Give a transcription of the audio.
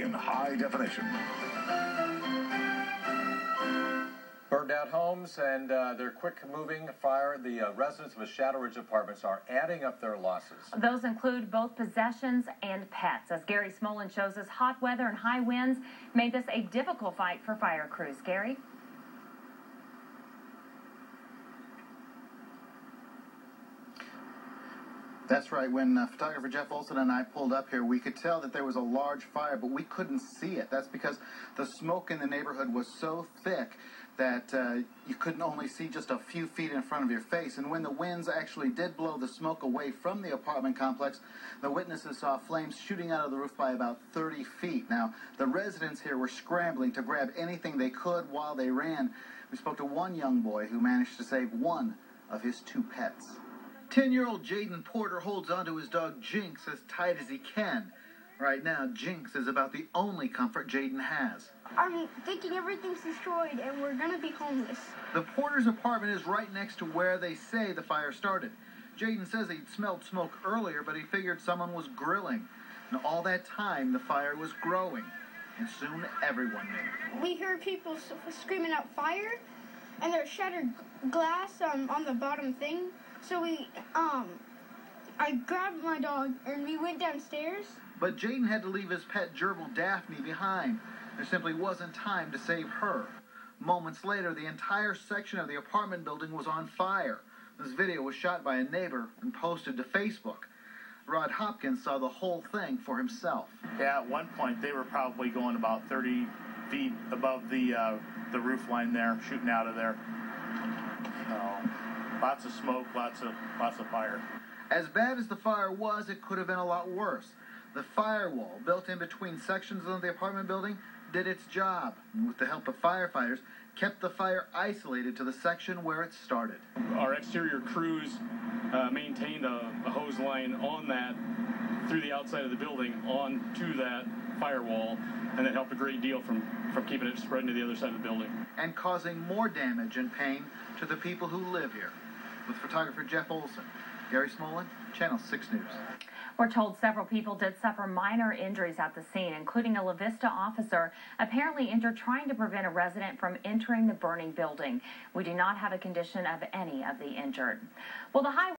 in high definition. Burned out homes and their quick-moving fire. The residents of the Shadow Ridge Apartments are adding up their losses. Those include both possessions and pets. As Gary Smolin shows us, hot weather and high winds made this a difficult fight for fire crews. Gary? That's right. When photographer Jeff Olson and I pulled up here, we could tell that there was a large fire, but we couldn't see it. That's because the smoke in the neighborhood was so thick that you couldn't only see just a few feet in front of your face. And when the winds actually did blow the smoke away from the apartment complex, the witnesses saw flames shooting out of the roof by about 30 feet. Now, the residents here were scrambling to grab anything they could while they ran. We spoke to one young boy who managed to save one of his two pets. 10-year-old Jaden Porter holds onto his dog Jinx as tight as he can. Right now, Jinx is about the only comfort Jaden has. I'm thinking everything's destroyed and we're gonna be homeless. The Porter's apartment is right next to where they say the fire started. Jaden says he'd smelled smoke earlier, but he figured someone was grilling. And all that time, the fire was growing. And soon, everyone knew. We heard people screaming out fire, and there's shattered glass on the bottom thing. So I grabbed my dog and we went downstairs. But Jaden had to leave his pet gerbil Daphne behind. There simply wasn't time to save her. Moments later, the entire section of the apartment building was on fire. This video was shot by a neighbor and posted to Facebook. Rod Hopkins saw the whole thing for himself. Yeah, at one point they were probably going about 30 feet above the roof line there, shooting out of there. Lots of smoke, lots of fire. As bad as the fire was, it could have been a lot worse. The firewall built in between sections of the apartment building did its job, and with the help of firefighters, kept the fire isolated to the section where it started. Our exterior crews maintained a hose line on that, through the outside of the building, onto that firewall, and that helped a great deal from keeping it spreading to the other side of the building. And causing more damage and pain to the people who live here. With photographer Jeff Olson, Gary Smolin, Channel 6 News. We're told several people did suffer minor injuries at the scene, including a La Vista officer apparently injured trying to prevent a resident from entering the burning building. We do not have a condition of any of the injured. Well, the high